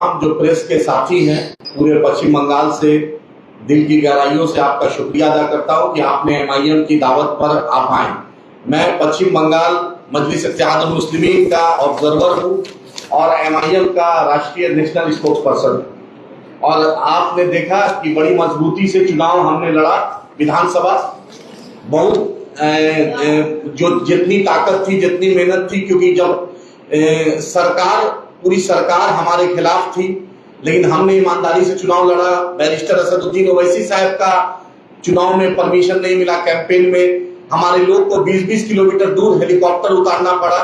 हम जो प्रेस के साथी हैं पूरे पश्चिम बंगाल से दिल की गहराइयों से आपका शुक्रिया अदा करता हूं कि आपने एमआईएम की दावत पर आप आए। मैं पश्चिम बंगाल मजलिस इत्तेहादुल मुस्लिमीन का ऑब्जर्वर हूं और एमआईएम का राष्ट्रीय नेशनल स्पोक्स पर्सन हूं। और आपने देखा कि बड़ी मजबूती से चुनाव हमने लड़ा। विधानसभा बहुत जो जितनी ताकत थी, जितनी मेहनत थी, क्योंकि जब पूरी सरकार हमारे खिलाफ थी, लेकिन हमने ईमानदारी से चुनाव लड़ा। बैरिस्टर असदुद्दीन ओवैसी साहब का चुनाव में परमिशन नहीं मिला। कैंपेन में हमारे लोग को 20-20 किलोमीटर दूर हेलीकॉप्टर उतारना पड़ा।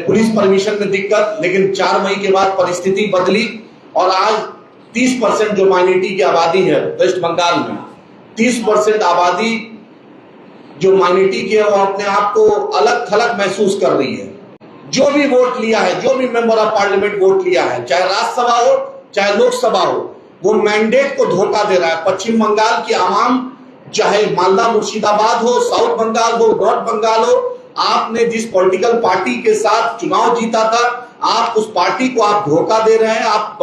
पुलिस परमिशन में दिक्कत, लेकिन 4 मई के बाद परिस्थिति बदली और आज 30% जो माइनॉरिटी की आबादी है वेस्ट बंगाल में, 30% आबादी जो माइनॉरिटी की है वो अपने आप को अलग थलग महसूस कर रही है। जो भी वोट लिया है, जो भी मेंबर ऑफ पार्लियामेंट वोट लिया है, चाहे राज्यसभा हो चाहे लोकसभा हो, वो मैंडेट को धोखा दे रहा है। पश्चिम बंगाल की आवाम, चाहे मालदा मुर्शिदाबाद हो, साउथ बंगाल हो, नॉर्थ बंगाल हो, आपने जिस पॉलिटिकल पार्टी के साथ चुनाव जीता था, आप उस पार्टी को आप धोखा दे रहे हैं। आप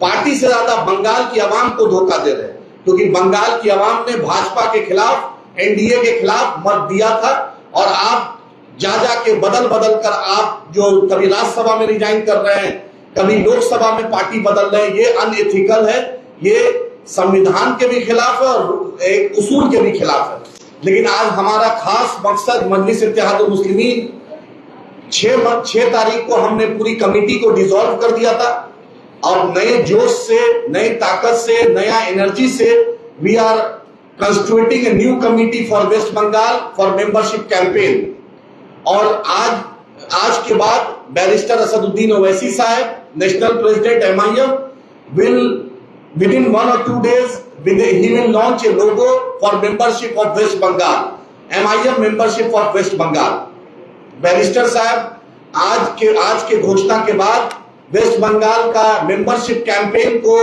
पार्टी से ज्यादा बंगाल की आवाम को धोखा दे रहे हैं, क्योंकि बंगाल की आवाम ने भाजपा के खिलाफ, एनडीए के खिलाफ मत दिया था। और आप जा के बदल कर आप जो कभी राज्यसभा में रिजाइन कर रहे हैं, कभी लोकसभा में पार्टी बदल रहे हैं, ये अनएथिकल है, ये संविधान के भी खिलाफ है और एक उसूल के भी खिलाफ है। लेकिन आज हमारा खास मकसद मजलिस इत्तेहादुल मुस्लिमीन 6 तारीख को हमने पूरी कमेटी को डिसॉल्व कर दिया था और नए जोश से, नई ताकत से, नया एनर्जी से we are constituting a new committee for West Bengal for membership campaign. और आज के बाद बैरिस्टर असदुद्दीन ओवैसी साहब, national president MIM, will within 1 or 2 days he will launch a logo for membership of West Bengal, MIM membership of West Bengal। Barrister साहब आज के घोषणा के बाद वेस्ट बंगाल का मेंबरशिप कैंपेन को,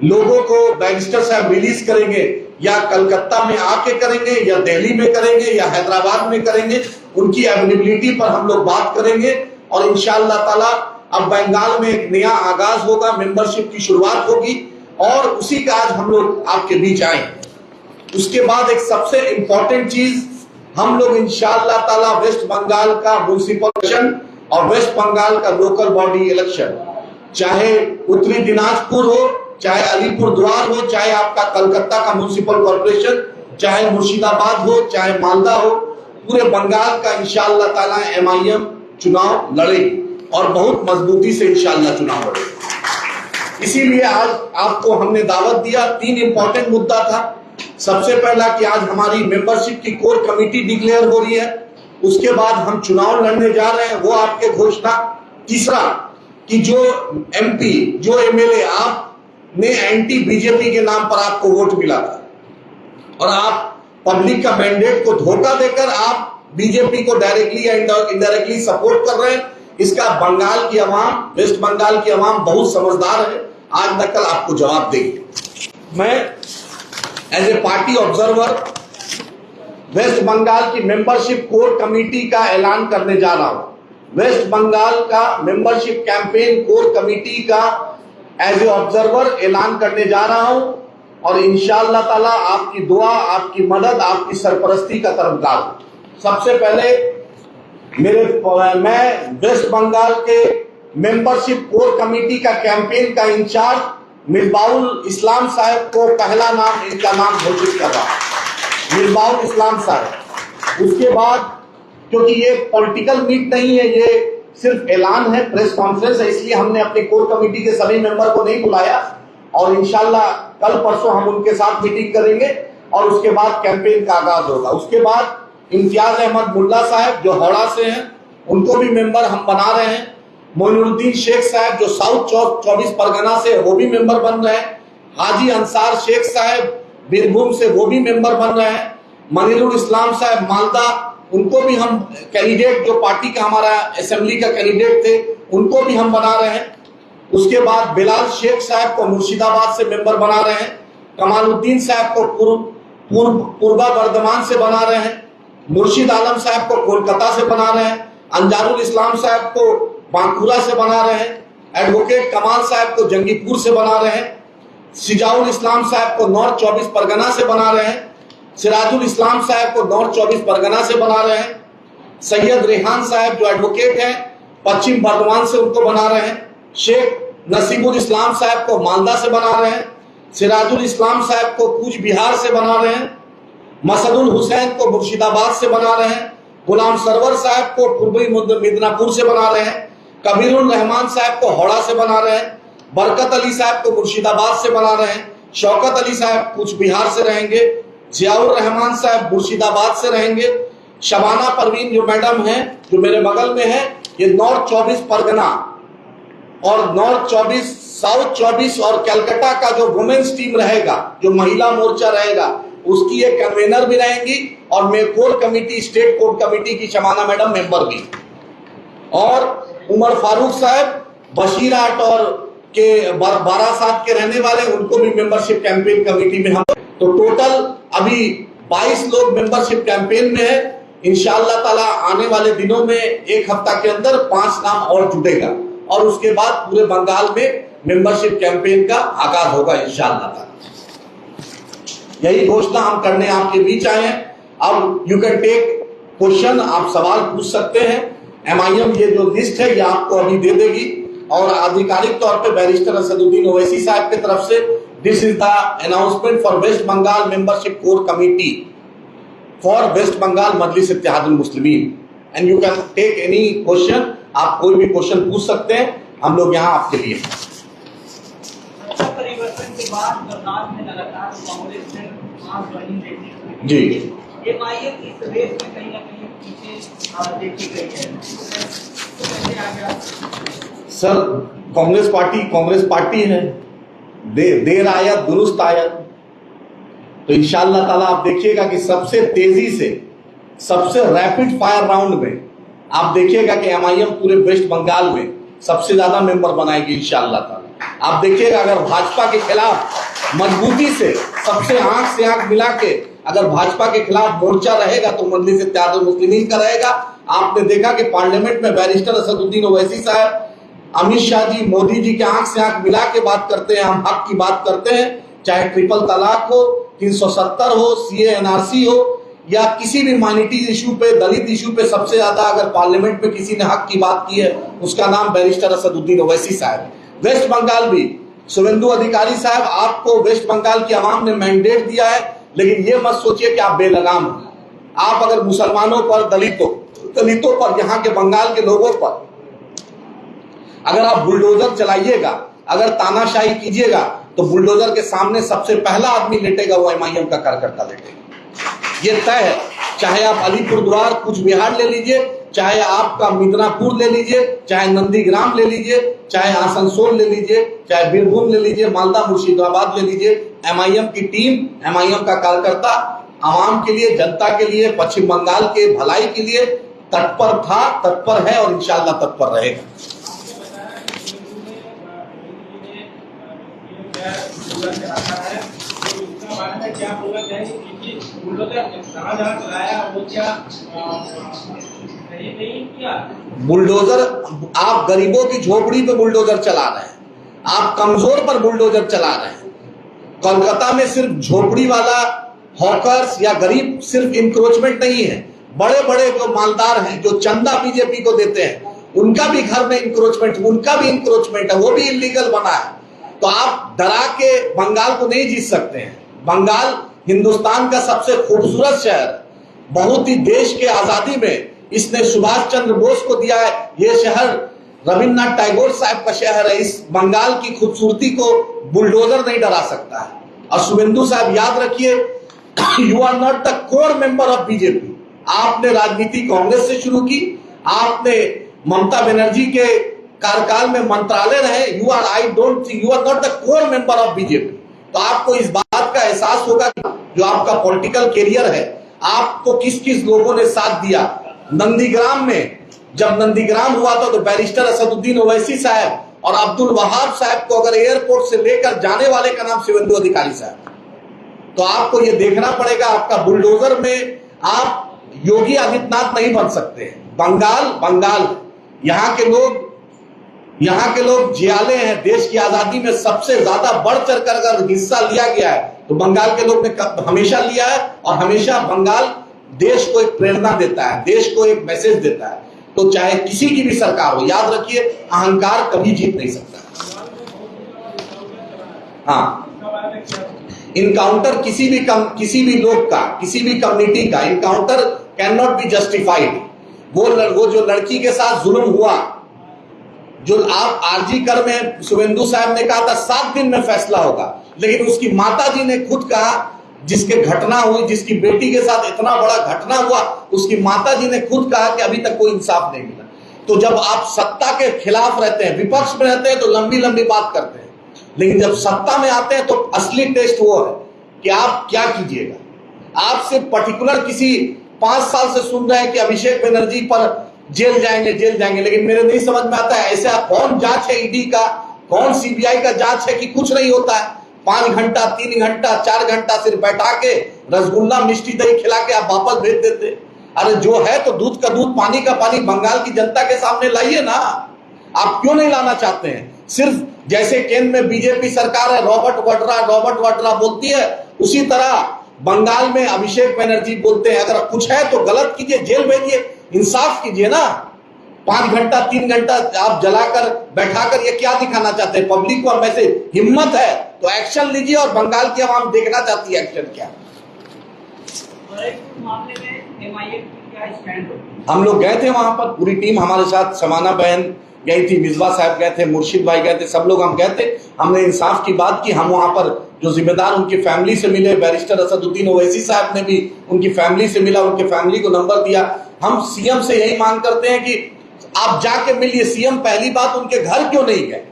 लोगों को बैरिस्टर साहब रिलीज करेंगे, या कलकत्ता में आके करेंगे, या दिल्ली में करेंगे, या हैदराबाद में करेंगे। उनकी अवेलेबिलिटी पर हम लोग बात करेंगे और इंशाअल्लाह ताला अब बंगाल में एक नया आगाज होगा, मेंबरशिप की शुरुआत होगी और उसी का आज हम लोग आपके बीच आए। उसके बाद एक सबसे इंपॉर्टेंट चीज, हम लोग इंशाअल्लाह ताला वेस्ट बंगाल का म्युनिसिपल इलेक्शन और वेस्ट बंगाल का लोकल बॉडी इलेक्शन, चाहे उत्तरी दिनाजपुर हो, चाहे अलीपुर द्वार हो, चाहे आपका कलकत्ता का म्युनिसिपल कॉर्पोरेशन, चाहे मुर्शिदाबाद हो, चाहे मालदा हो, पूरे बंगाल का इंशाअल्लाह ताला एमआईएम चुनाव लड़ेगी और बहुत मजबूती से इंशाअल्लाह चुनाव लड़ेगी। इसीलिए आज आपको हमने दावत दिया। 3 इंपॉर्टेंट मुद्दा था। सबसे पहला कि आज हमारी मेंबरशिप की कोर कमेटी डिक्लेयर हो रही है, उसके बाद हम चुनाव लड़ने जा रहे हैं, वो आपके घोषणा। तीसरा कि जो एमपी, जो एमएलए आपने एंटी बीजेपी के नाम पर आपको वोट मिला था और आप पब्लिक का मैंडेट को धोखा देकर आप बीजेपी को डायरेक्टली या इनडायरेक्टली सपोर्ट कर रहे हैं, इसका बंगाल की आवाम, वेस्ट बंगाल की आवाम बहुत समझदार है, आज न कल आपको जवाब देगी। मैं as a party observer West Bengal की मेंबरशिप कोर कमेटी का ऐलान करने जा रहा हूं। वेस्ट बंगाल का मेंबरशिप कैंपेन कोर कमेटी का एज ए ऑब्जर्वर ऐलान करने जा रहा हूं और इंशाअल्लाह ताला आपकी दुआ, आपकी मदद, आपकी सरपरस्ती का तरफदार हूं। सबसे पहले मैं वेस्ट बंगाल के मेंबरशिप कोर कमेटी का कैंपेन का इंचार्ज मिसबाहुल इस्लाम साहब को पहला नाम, इनका नाम घोषित कर रहा हूं, मिसबाहुल इस्लाम साहब। उसके बाद, क्योंकि ये पॉलिटिकल मीट नहीं है, ये सिर्फ ऐलान है, प्रेस कॉन्फ्रेंस है, इसलिए हमने अपनी कोर कमेटी के सभी मेंबर को नहीं बुलाया और इंशाल्लाह कल परसों हम उनके साथ मीटिंग करेंगे और उसके बाद कैंपेन का आगाज होगा। उसके बाद इम्तियाज अहमद मुल्ला साहब जो हावड़ा से हैं, उनको भी मेंबर हम बना रहे हैं। मोइनुद्दीन शेख साहब जो साउथ 24 परगना से, वो भी मेंबर बन रहे हैं। हाजी अंसार शेख साहब बीरभूम से, वो भी मेंबर बन रहे हैं। मनीरुल इस्लाम साहब मालदा, उनको भी हम कैंडिडेट, जो पार्टी का हमारा असेंबली का कैंडिडेट थे, उनको भी हम बना रहे हैं। उसके बाद बिलाल शेख साहब को मुर्शिदाबाद से मेंबर बना रहे हैं। कमालुद्दीन साहब को पूर्वा बर्धमान से बना रहे हैं। मुर्शिद आलम साहब को कोलकाता से बना रहे हैं। अंजारुल इस्लाम साहब को बांकुरा से बना रहे हैं। एडवोकेट कमाल साहब को जंगीपुर से बना रहे हैं, सिजाउल इस्लाम साहब को नॉर्थ 24 परगना से बना रहे हैं, सिराजुल इस्लाम साहब को नॉर्थ 24 परगना से बना रहे हैं, सैयद रेहान साहब जो एडवोकेट हैं पश्चिम बर्धमान से उनको बना रहे हैं, शेख नसीबुल इस्लाम साहब को मालदा से बना रहे हैं, सिराजुल इस्लाम साहब को कूच बिहार से बना रहे हैं, मसदुल हुसैन को मुर्शिदाबाद से बना रहे हैं, गुलाम सरवर साहब को पूर्वी मिदनापुर से बना रहे हैं, कबीरुल रहमान साहब को हौड़ा से बना रहे हैं, बरकत अली साहब को मुर्शिदाबाद से बना रहे हैं, शौकत अली साहब कूच बिहार से रहेंगे, जियाउर रहमान साहब मुर्शिदाबाद से रहेंगे, शबाना परवीन जो मैडम हैं जो मेरे बगल में है, ये नॉर्थ 24 परगना और नॉर्थ 24 साउथ 24 और कलकत्ता का जो वुमेन्स टीम रहेगा, जो महिला मोर्चा रहेगा, उसकी एक कन्वेनर भी रहेंगी और मैं core committee state core committee की शबाना मैडम मेंबर भी, और उमर फारूक साहब बशीरहाट और के बारासात के रहने वाले, उनको भी मेंबरशिप कैंपेन कमेटी में हम, तो टोटल अभी 22 लोग मेंबरशिप कैंपेन में है। इंशाअल्लाह ताला आने वाले दिनों में एक हफ्ता के अंदर 5 नाम और जुटेगा और उसके बाद पूरे बंगाल में मेंबरशिप कैंपेन का आगाज होगा इंशाअल्लाह ताला। यही घोषणा हम करने आपके बीच आए हैं। अब यू कैन टेक क्वेश्चन, आप सवाल पूछ सकते हैं। MIM ये जो लिस्ट है ये आपको अभी दे देगी और आधिकारिक तौर पे बैरिस्टर असदुद्दीन ओवैसी साहब की तरफ से this is the announcement for West Bengal membership core committee for West Bengal Majlis Ittehadul Muslimeen, and you can take any question. आप कोई भी क्वेश्चन पूछ सकते हैं, हम लोग यहाँ आपके लिए। परिवर्तन के बाद बंगाल में लगातार कांग्रेस ने मास ज्वाइनिंग देखने को मिली। जी, MIM इस रेस में कहीं ना कहीं पीछे देखी गई है, तो कैसे आ गया? सर कांग्रेस पार्टी है, देर आयत दुरुस्त आयत, तो इंशाअल्लाह ताला आप देखिएगा कि सबसे तेजी से सबसे रैपिड फायर राउंड में आप देखिएगा कि MIM पूरे वेस्ट बंगाल में सबसे ज्यादा मेंबर बनाएगी इंशाअल्लाह ताला। आप देखिएगा अगर भाजपा के खिलाफ मजबूती से सबसे आंख से आंख मिला के अगर भाजपा के खिलाफ मोर्चा रहेगा तो मजलिस इत्तेहादुल मुस्लिमीन का रहेगा। आपने देखा कि पार्लियामेंट में बैरिस्टर असदुद्दीन ओवैसी साहब अमित शाह जी मोदी जी के आंख से आंख मिला के बात करते हैं, हम हक की बात करते हैं, चाहे ट्रिपल तलाक हो, 370 हो, CA NRC हो या किसी भी माइनॉरिटीज इशू पे, दलित इशू पे सबसे ज्यादा अगर पार्लियामेंट में किसी ने हक की बात की है उसका नाम बैरिस्टर असदुद्दीन ओवैसी साहब। वेस्ट बंगाल भी शुवेंदु अधिकारी साहब, आपको वेस्ट बंगाल की आवाम ने मैंडेट दिया है, लेकिन ये मत सोचिए कि आप बेलगाम हो। आप अगर मुसलमानों पर, दलितों पर, यहाँ के बंगाल के लोगों पर अगर आप बुलडोजर चलाइएगा, अगर तानाशाही कीजिएगा, तो बुलडोजर के सामने सबसे पहला आदमी लेटेगा वो MIM का कार्यकर्ता लेटेगा, ये तय है। चाहे आप अलीपुरद्वार कूच बिहार ले लीजिए, चाहे आपका मिदनापुर ले लीजिए, चाहे नंदीग्राम ले लीजिए, चाहे आसनसोल ले लीजिए, चाहे बीरभूम ले लीजिए, मालदा मुर्शिदाबाद ले लीजिए, MIM की टीम, MIM का कार्यकर्ता आवाम के लिए, जनता के लिए, पश्चिम बंगाल के भलाई के लिए तत्पर था, तत्पर है और इंशाअल्लाह तत्पर रहेगा। बुलडोजर, आप गरीबों की झोपड़ी पे बुलडोजर चला रहे हैं, आप कमजोर पर बुलडोजर चला रहे हैं। कोलकाता में सिर्फ झोपड़ी वाला हॉकर्स या गरीब सिर्फ इंक्रोचमेंट नहीं है, बड़े बड़े जो मालदार हैं जो चंदा बीजेपी को देते हैं उनका भी घर में इंक्रोचमेंट, उनका भी इंक्रोचमेंट है, वो भी इलीगल बना है। तो आप डरा के बंगाल को नहीं जीत सकते हैं। बंगाल हिंदुस्तान का सबसे खूबसूरत शहर, बहुत ही देश के आजादी में इसने सुभाष चंद्र बोस को दिया है। ये शहर रविन्द्रनाथ टैगोर साहब का शहर है। इस बंगाल की खूबसूरती को बुलडोजर नहीं डरा सकता है। और शुवेंदु साहब याद रखिए, you are not the core member of BJP. आपने राजनीति कांग्रेस से शुरू की, आपने ममता बनर्जी के कार्यकाल में मंत्रालय रहे। You are, I don't think you are not the core member of BJP. तो आपको इस बात का एहसास होगा जो आपका पॉलिटिकल कैरियर है, आपको किस किस लोगों ने साथ दिया। नंदीग्राम में जब नंदीग्राम हुआ था तो बैरिस्टर असदुद्दीन ओवैसी साहब और अब्दुल वहाब साहब को अगर एयरपोर्ट से लेकर जाने वाले का नाम शुवेंदु अधिकारी साहब। तो आपको ये देखना पड़ेगा, आपका बुलडोजर में आप योगी आदित्यनाथ नहीं बन सकते। बंगाल, यहाँ के लोग यहाँ के लोग जियाले हैं। देश की आजादी में सबसे ज्यादा बढ़ चढ़ कर अगर हिस्सा लिया गया है तो बंगाल के लोग ने हमेशा लिया है, और हमेशा बंगाल देश को एक प्रेरणा देता है, देश को एक मैसेज देता है। तो चाहे किसी की भी सरकार हो, याद रखिए अहंकार कभी जीत नहीं सकता। हाँ, इनकाउंटर किसी भी लोग का, किसी भी कम्युनिटी का encounter can not be justified. वो जो लड़की के साथ जुल्म हुआ, जो आप आरजी कर में शुभेंदु साहब ने कहा था 7 दिन में फैसला होगा, लेकिन उसकी माता जी ने खुद कहा, जिसके घटना हुई, जिसकी बेटी के साथ इतना बड़ा घटना हुआ, उसकी माता जी ने खुद कहा कि अभी तक कोई इंसाफ नहीं मिला। तो जब आप सत्ता के खिलाफ रहते हैं, विपक्ष में रहते हैं, तो लंबी लंबी बात करते हैं, लेकिन जब सत्ता में आते हैं तो असली टेस्ट वो है कि आप क्या कीजिएगा। आप सिर्फ पर्टिकुलर किसी 5 साल से सुन रहे हैं कि अभिषेक बनर्जी पर जेल जाएंगे, लेकिन मेरे नहीं समझ में आता है ऐसा कौन जांच है ईडी का, कौन सीबीआई का जांच है कि कुछ नहीं होता है। 5 घंटा, 3 घंटा, 4 घंटा सिर्फ बैठा के रसगुल्ला मिष्टी दही खिला के आप वापस भेज देते। अरे जो है तो दूध का दूध, पानी का पानी बंगाल की जनता के सामने लाइए ना। आप क्यों नहीं लाना चाहते हैं? सिर्फ जैसे केंद्र में बीजेपी सरकार है, रॉबर्ट वाड्रा बोलती है, उसी तरह बंगाल में अभिषेक बनर्जी बोलते हैं अगर कुछ है तो गलत कीजिए, जेल भेजिए, इंसाफ कीजिए ना। 5 घंटा 3 घंटा आप जलाकर बैठाकर ये क्या दिखाना चाहते हैं पब्लिक को? वैसे हिम्मत है तो एक्शन लीजिए, और बंगाल की आवाम देखना चाहती है एक्शन क्या। मामले में MIA की क्या स्टैंड होगी? हम लोग गए थे वहां पर, पूरी टीम हमारे साथ, समाना बहन गई थी, मिसबा साहब गए थे, मुर्शिद भाई गए थे, सब लोग हम गए थे। हमने इंसाफ की बात की। हम वहां पर जो जिम्मेदार उनकी फैमिली से मिले, बैरिस्टर असदुद्दीन ओवैसी साहब ने भी उनकी फैमिली से मिला, उनके फैमिली को नंबर दिया। हम सीएम से यही मांग करते हैं कि आप जाके मिलिए। सीएम पहली बात उनके घर क्यों नहीं गए?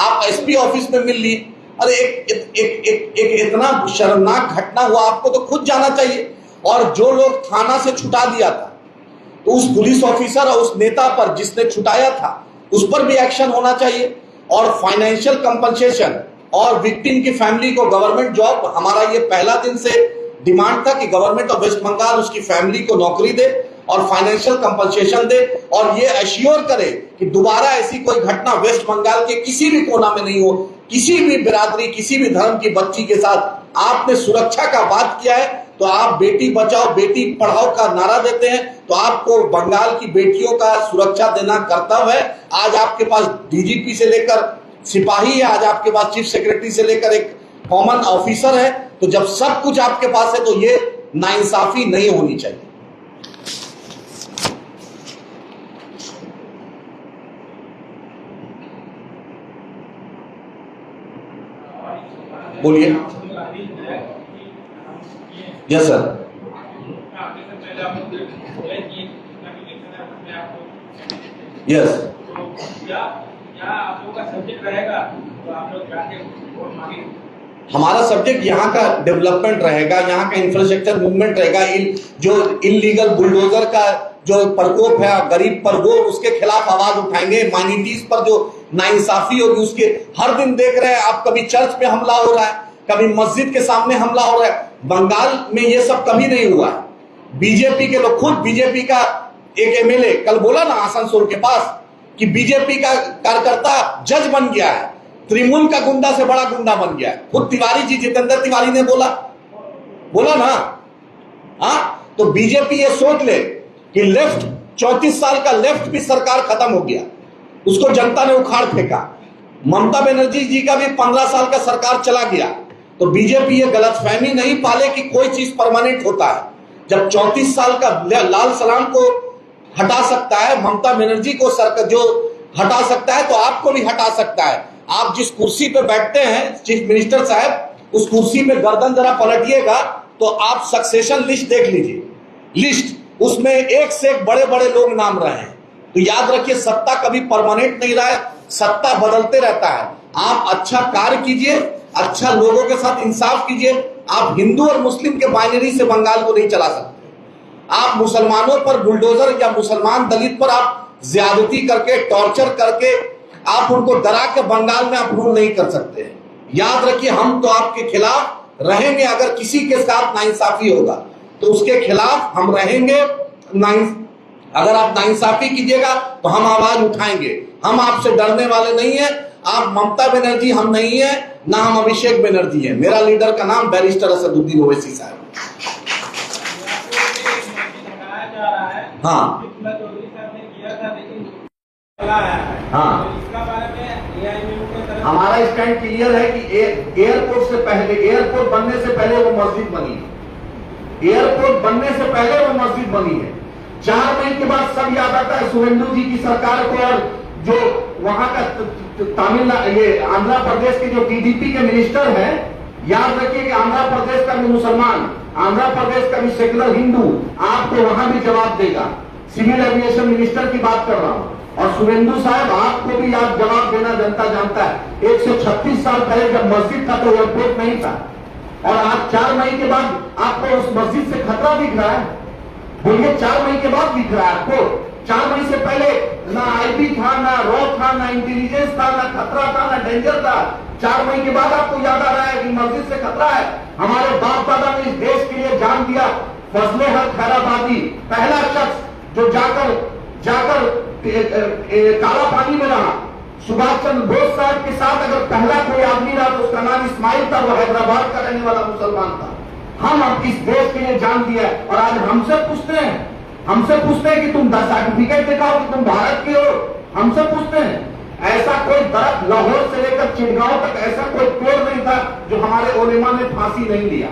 आप एसपी ऑफिस में मिल लिए। अरे एक इतना शर्मनाक घटना हुआ, आपको तो खुद जाना चाहिए। और जो लोग थाना से छुटा दिया था, तो उस पुलिस ऑफिसर और उस नेता पर जिसने छुटाया था उस पर भी एक्शन होना चाहिए। और फाइनेंशियल कंपनसेशन और विक्टिम की फैमिली को गवर्नमेंट जॉब, हमारा ये पहला दिन से डिमांड था कि गवर्नमेंट ऑफ वेस्ट बंगाल उसकी फैमिली को नौकरी दे और फाइनेंशियल कंपनसेशन दे, और ये एश्योर करे कि दोबारा ऐसी कोई घटना वेस्ट बंगाल के किसी भी कोना में नहीं हो। किसी भी बिरादरी, किसी भी धर्म की बच्ची के साथ आपने सुरक्षा का बात किया है तो आप बेटी बचाओ बेटी पढ़ाओ का नारा देते हैं, तो आपको बंगाल की बेटियों का सुरक्षा देना कर्तव्य है। आज आपके पास डीजीपी से लेकर सिपाही है, आज आपके पास चीफ सेक्रेटरी से लेकर एक कॉमन ऑफिसर है। तो जब सब कुछ आपके पास है तो ये नाइंसाफी नहीं होनी चाहिए। बोलिए। Yes sir. यस, हमारा सब्जेक्ट यहाँ का डेवलपमेंट रहेगा, यहाँ का इंफ्रास्ट्रक्चर मूवमेंट रहेगा। जो इलीगल बुलडोजर का जो प्रकोप है गरीब पर, वो उसके खिलाफ आवाज उठाएंगे। माइनॉरिटीज पर जो नाइंसाफी होगी उसके, हर दिन देख रहे हैं आप, कभी चर्च पे हमला हो रहा है, कभी मस्जिद के सामने हमला हो रहा है। बंगाल में ये सब कभी नहीं हुआ है। बीजेपी के लोग, खुद बीजेपी का एक एमएलए कल बोला ना आसनसोल के पास कि बीजेपी का कार्यकर्ता जज बन गया है, तृणमूल का गुंडा से बड़ा गुंडा बन गया है। खुद तिवारी जी, जितेंद्र तिवारी ने बोला ना। हाँ, तो बीजेपी ये सोच ले कि लेफ्ट 34 साल का लेफ्ट भी सरकार खत्म हो गया, उसको जनता ने उखाड़ फेंका। ममता बनर्जी जी का भी 15 साल का सरकार चला गया। तो बीजेपी ये गलतफहमी नहीं पाले कि कोई चीज परमानेंट होता है। जब 34 साल का लाल सलाम को हटा सकता है, ममता बनर्जी को सरकार जो हटा सकता है, तो आपको भी हटा सकता है। आप जिस कुर्सी पे बैठते हैं चीफ मिनिस्टर साहब, उस कुर्सी पे गर्दन जरा पलटिएगा तो आप सक्सेशन लिस्ट देख लीजिए। लिस्ट उसमें एक से एक बड़े बड़े लोग नाम रहे हैं। तो याद रखिए, सत्ता कभी परमानेंट नहीं रहा है, सत्ता बदलते रहता है। आप अच्छा कार्य कीजिए, अच्छा लोगों के साथ इंसाफ कीजिए। आप हिंदू और मुस्लिम के बाइनरी से बंगाल को नहीं चला सकते। आप मुसलमानों पर बुलडोजर या मुसलमान दलित पर आप ज्यादती करके, टॉर्चर करके आप उनको डरा के बंगाल में आप रूल नहीं कर सकते। याद रखिए, हम तो आपके खिलाफ रहेंगे। अगर किसी के साथ नाइंसाफी होगा तो उसके खिलाफ हम रहेंगे। अगर आप नाइंसाफी कीजिएगा तो हम आवाज उठाएंगे। हम आपसे डरने वाले नहीं है। आप ममता बनर्जी हम नहीं है, ना हम अभिषेक बनर्जी है। मेरा लीडर का नाम बैरिस्टर असदुद्दीन ओवैसी साहब। हाँ हाँ, हमारा स्टैंड क्लियर है कि एयरपोर्ट से पहले, एयरपोर्ट बनने से पहले वो मस्जिद बनी है। एयरपोर्ट बनने से पहले वो मस्जिद बनी है। 4 मई के बाद सब याद आता है शुभेंदु जी की सरकार को, और जो वहां का तमिलनाडु, ये आंध्र प्रदेश के जो टीडीपी के मिनिस्टर हैं, याद रखिए कि आंध्र प्रदेश का भी मुसलमान, आंध्र प्रदेश का भी सेकुलर हिंदू आपको वहां भी जवाब देगा। सिविल एविएशन मिनिस्टर की बात कर रहा हूं। और शुभेंदु साहब आपको भी याद जवाब देना जनता जानता है। 136 साल पहले जब मस्जिद था तो एयरपोर्ट नहीं था, और आज 4 मई के बाद आपको उस मस्जिद से खतरा दिख रहा है। बोलिए 4 मई के बाद दिख रहा है आपको? 4 मई से पहले ना आईबी था, ना रॉ था, ना इंटेलिजेंस था, ना खतरा था, ना डेंजर था। 4 मई के बाद आपको याद आ रहा है कि मस्जिद से खतरा है। हमारे बाप दादा ने इस देश के लिए जान दिया। फजले हक खैराबादी पहला शख्स जो जाकर काला पानी में रहा। सुभाष चंद्र बोस साहब के साथ अगर पहला कोई आदमी रहा तो उसका नाम इस्माइल था, वो हैदराबाद का रहने वाला मुसलमान था। हम अब इस देश के लिए जान दिया है, और आज हमसे पूछते हैं कि तुम सर्टिफिकेट दिखाओ कि तुम भारत के हो। हमसे पूछते हैं। ऐसा कोई दरख्त लाहौर से लेकर चिड़गांव तक ऐसा कोई पेड़ नहीं था जो हमारे उलेमा ने फांसी नहीं लिया।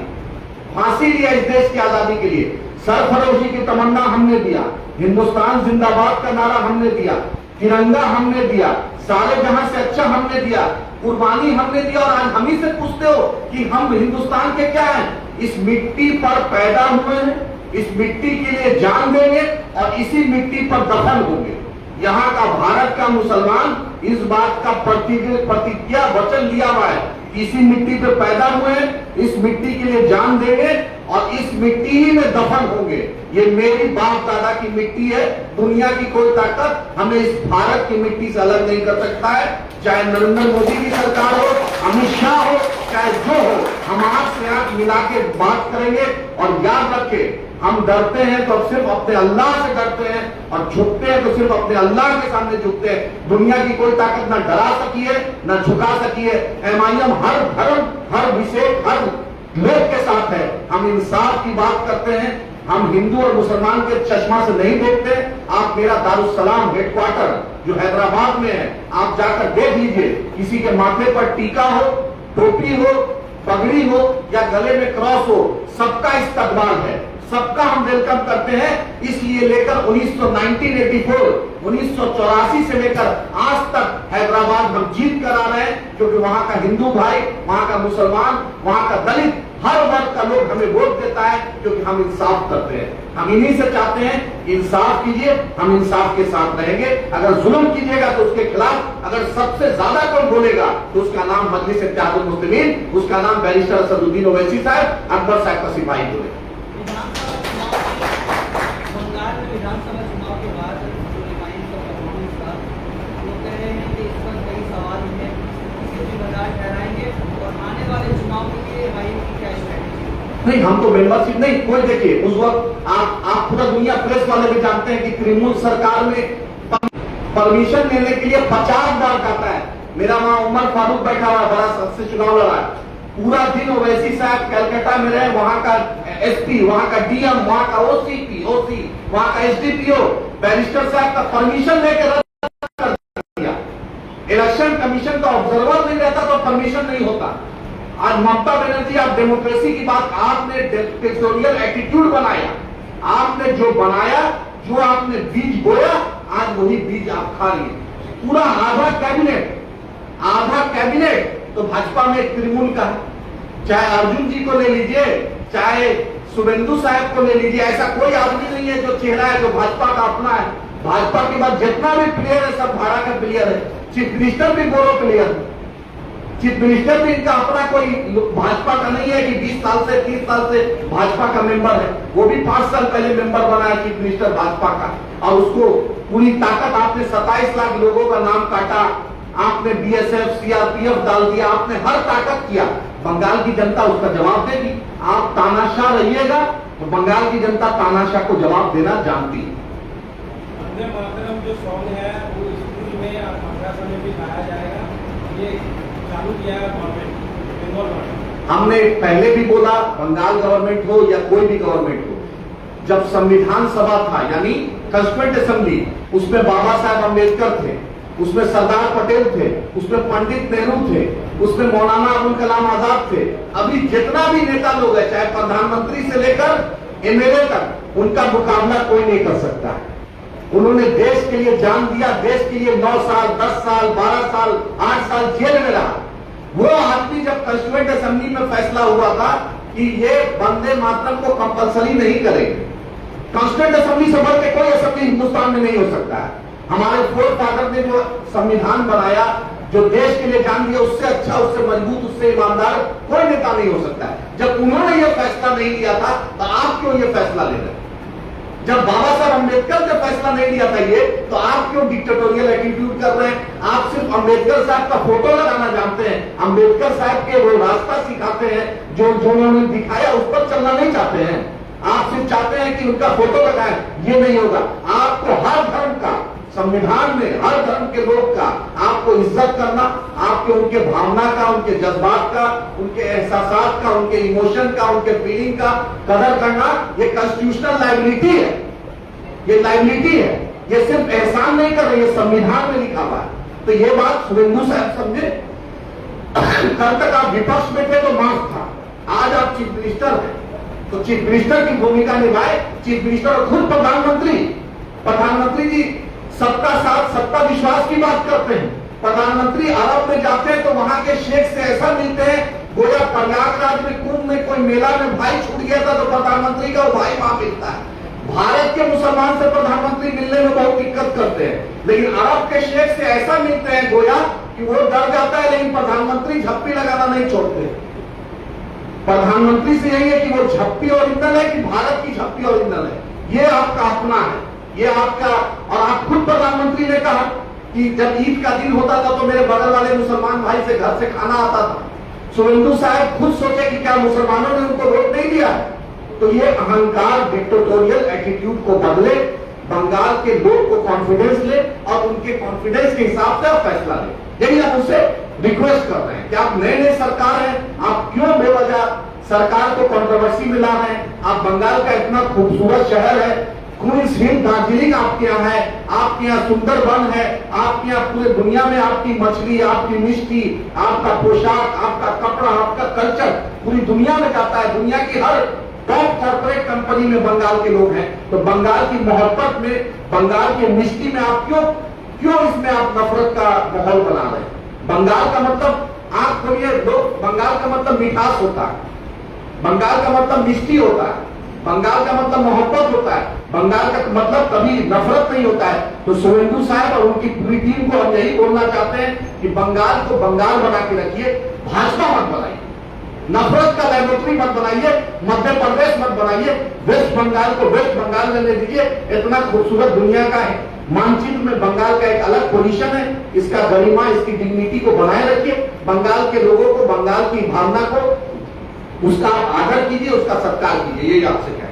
फांसी लिया इस देश की आजादी के लिए। सरफरोशी की तमन्ना हमने दिया, हिंदुस्तान जिंदाबाद का नारा हमने दिया, तिरंगा हमने दिया, सारे जहां से अच्छा हमने दिया, कुर्बानी हमने दिया। और आज हम ही से पूछते हो कि हम हिंदुस्तान के क्या हैं? इस मिट्टी पर पैदा हुए हैं, इस मिट्टी के लिए जान देंगे और इसी मिट्टी पर दफन होंगे। यहाँ का भारत का मुसलमान इस बात का प्रतिज्ञा वचन लिया हुआ है, इसी मिट्टी पे पैदा हुए, इस मिट्टी के लिए जान देंगे और इस मिट्टी ही में दफन होंगे। ये मेरी बाप दादा की मिट्टी है। दुनिया की कोई ताकत हमें इस भारत की मिट्टी से अलग नहीं कर सकता है। चाहे नरेंद्र मोदी की सरकार हो, अमित शाह हो, चाहे जो हो, हम आंख से आंख मिला के बात करेंगे। और याद रखें, हम डरते हैं तो सिर्फ अपने अल्लाह से डरते हैं, और झुकते हैं तो सिर्फ अपने अल्लाह के सामने झुकते हैं। दुनिया की कोई ताकत ना डरा सकी है, ना झुका सकी है। MIM हर धर्म, हर विषय, हर लोग के साथ है। हम इंसाफ की बात करते हैं। हम हिंदू और मुसलमान के चश्मा से नहीं देखते। आप मेरा दारुस्सलाम हेडक्वार्टर जो हैदराबाद में है, आप जाकर देख लीजिए। किसी के माथे पर टीका हो, टोपी हो, पगड़ी हो या गले में क्रॉस हो, सबका इस्तकबाल है, सबका हम वेलकम करते हैं। इसलिए लेकर 1984 से लेकर आज तक हैदराबाद हम जीत कर आ रहे हैं, क्योंकि वहां का हिंदू भाई, वहां का मुसलमान, वहां का दलित, हर वर्ग का लोग हमें वोट देता है, क्योंकि हम इंसाफ करते हैं। हम इन्हीं से चाहते हैं कि इंसाफ कीजिए, हम इंसाफ के साथ रहेंगे। अगर जुल्म कीजिएगा तो उसके खिलाफ, अगर सबसे ज्यादा कोई बोलेगा तो उसका नाम मजलिस इत्तेहादुल मुस्लिमीन, उसका नाम बैरिस्टर असदुद्दीन ओवैसी साहब, अकबर साहब का सिपाही बोलेगा। विधानसभा चुनाव के बाद जो रिमाइंड का परफॉर्मेंस था, वो कह रहे हैं कि इस पर कई सवाल हैं, इसे जिम्मेदार ठहराएंगे, और आने वाले चुनाव के लिए रिमाइंड की क्या स्ट्रेटेजी? नहीं, हम तो मेंबरशिप नहीं, कोई देखिए उस वक्त आप पूरा दुनिया प्रेस वाले भी जानते हैं कि तृणमूल सरकार में परमिशन लेने के लिए 50 बार कहता है। मेरा वहां उमर फारूक बैठा हुआ, बड़ा सबसे चुनाव लड़ा, पूरा दिन ओवैसी साहब कलकत्ता में रहे, वहां का SP, वहां का DM, वहां का OC, वहां का SDPO, बैरिस्टर साहब का परमिशन लेकर रद्द कर दिया। इलेक्शन कमीशन का ऑब्जर्वर नहीं रहता तो परमिशन नहीं होता। आज ममता बनर्जी, आप डेमोक्रेसी की बात, आपने डिक्टेटोरियल एटीट्यूड बनाया, आपने जो बनाया, जो आपने बीज बोया, आज वही बीज आप खा रही है। पूरा आधा कैबिनेट तो भाजपा में तृणमूल का है। चाहे अर्जुन जी को ले लीजिए, चाहे शुभेंदु साहब को ले लीजिए, ऐसा कोई आदमी नहीं है जो चेहरा है जो भाजपा का अपना है। भाजपा के बाद जितना भी प्लेयर है सब भाड़ा का प्लेयर है। चीफ मिनिस्टर भी बोरो प्लेयर है। चीफ मिनिस्टर भी इनका अपना कोई भाजपा का नहीं है कि 20 साल से 30 साल से भाजपा का मेंबर है। वो भी 5 साल पहले मेंबर बना है चीफ मिनिस्टर भाजपा का, और उसको पूरी ताकत, आपने 27 लाख लोगों का नाम काटा, आपने BSF CRPF डाल दिया, आपने हर ताकत किया। बंगाल की जनता उसका जवाब देगी। आप तानाशाह रहिएगा तो बंगाल की जनता तानाशाह को जवाब देना जानती है। वंदे मातरम जो सॉन्ग है वो स्कूल में ये चालू किया है गवर्नमेंट, बंगाल गवर्नमेंट। हमने पहले भी बोला, बंगाल गवर्नमेंट हो या कोई भी गवर्नमेंट हो, जब संविधान सभा था यानी कॉन्स्टिट्यूएंट असेंबली, उसमें बाबा साहब अम्बेडकर थे, उसमें सरदार पटेल थे, उसमें पंडित नेहरू थे, उसमें मौलाना अबुल कलाम आजाद थे। अभी जितना भी नेता लोग हैं, चाहे प्रधानमंत्री से लेकर एमएलए तक, उनका मुकाबला कोई नहीं कर सकता है। उन्होंने देश के लिए जान दिया, देश के लिए 9 साल, 10 साल, 12 साल, 8 साल जेल में रहा। वो आदमी जब कॉन्स्टिट्यूएंट असेंबली में फैसला हुआ था कि ये वंदे मातरम को कंपलसरी नहीं करेंगे, कॉन्स्टिट्यूएंट असेंबली से बढ़ के कोई असेंबली हिंदुस्तान में नहीं हो सकता है। हमारे फोर फादर ने जो संविधान बनाया, जो देश के लिए जान दिया, उससे अच्छा, उससे मजबूत, उससे ईमानदार कोई नेता नहीं हो सकता है। जब उन्होंने ये फैसला नहीं लिया था तो आप क्यों ये फैसला ले रहे हैं? जब बाबा साहब अम्बेडकर ने फैसला नहीं लिया था ये, तो आप क्यों डिक्टेटोरियल एटीट्यूड कर रहे हैं? आप सिर्फ अम्बेडकर साहब का फोटो लगाना जानते हैं, अम्बेडकर साहब के वो रास्ता सिखाते हैं जो उन्होंने दिखाया, उस पर चलना नहीं चाहते हैं। आप सिर्फ चाहते हैं कि उनका फोटो लगाएं, ये नहीं होगा। आपको हर धर्म का, संविधान में हर धर्म के लोग का आपको इज्जत करना, आपके उनके भावना का, उनके जज्बात का, उनके एहसासात का, उनके इमोशन का, उनके फीलिंग का कदर करना, ये कॉन्स्टिट्यूशनल लायबिलिटी है। ये लायबिलिटी है, ये सिर्फ एहसान नहीं कर रहे, ये संविधान में लिखा हुआ है। तो ये बात शुभेंदु साहब समझे। कल तक आप विपक्ष में थे तो माफ था, आज आप चीफ मिनिस्टर हैं, तो चीफ मिनिस्टर की भूमिका निभाए। चीफ मिनिस्टर और खुद प्रधानमंत्री जी सबका साथ, सबका विश्वास की बात करते हैं। प्रधानमंत्री अरब में जाते हैं तो वहां के शेख से ऐसा मिलते हैं गोया प्रयागराज में कुंभ में कोई मेला में भाई छूट गया था तो प्रधानमंत्री का वो भाई वहां मिलता है। भारत के मुसलमान से प्रधानमंत्री मिलने में बहुत दिक्कत करते हैं, लेकिन अरब के शेख से ऐसा मिलते हैं गोया कि वो डर जाता है, लेकिन प्रधानमंत्री झप्पी लगाना नहीं छोड़ते। प्रधानमंत्री से यही है कि वो झप्पी ओरिजिनल है कि भारत की झप्पी ओरिजिनल है, ये आपका अपना है, ये आपका। और आप खुद प्रधानमंत्री ने कहा कि जब ईद का दिन होता था तो मेरे बगल वाले मुसलमान भाई से घर से खाना आता था। शुभेंदु साहब खुद सोचे कि क्या मुसलमानों ने उनको वोट नहीं दिया? तो ये अहंकार, डिक्टेटोरियल एटीट्यूड को बदले, बंगाल के लोग को कॉन्फिडेंस ले और उनके कॉन्फिडेंस के हिसाब से आप फैसला ले। यही आप उससे रिक्वेस्ट कर रहे हैं कि आप नए सरकार हैं, आप क्यों बेवजह सरकार को कंट्रोवर्सी में ला रहे हैं? आप बंगाल का इतना खूबसूरत शहर है, क्वींस हिल दार्जिलिंग आपके यहाँ है, आपके यहाँ सुंदरबन है, आपके यहाँ पूरे दुनिया में आपकी मछली, आपकी मिष्टी, आपका पोशाक, आपका कपड़ा, आपका कल्चर पूरी दुनिया में जाता है। दुनिया की हर टॉप कॉर्पोरेट कंपनी में बंगाल के लोग हैं। तो बंगाल की मोहब्बत में, बंगाल की मिष्टी में आप क्यों इसमें आप नफरत का माहौल बना रहे हैं? बंगाल का मतलब, आप खोलिए लोग, बंगाल का मतलब मिठास होता है, बंगाल का मतलब मिष्टी होता है, बंगाल का मतलब मोहब्बत होता है, बंगाल का मतलब कभी नफरत नहीं होता है। तो शुभेंदु साहब और उनकी पूरी टीम को हम यही बोलना चाहते हैं कि बंगाल को बंगाल बना के रखिए, भाजपा मत बनाइए, नफरत का लैबोरेटरी मत बनाइए, मध्य प्रदेश मत बनाइए, वेस्ट बंगाल को वेस्ट बंगाल में ले लीजिए। इतना खूबसूरत दुनिया का है मानचित्र में बंगाल का एक अलग पोजीशन है, इसका गरिमा, इसकी डिग्निटी को बनाए रखिए। बंगाल के लोगों को, बंगाल की भावना को, उसका आप आदर कीजिए, उसका सत्कार कीजिए। यही आपसे कहना है।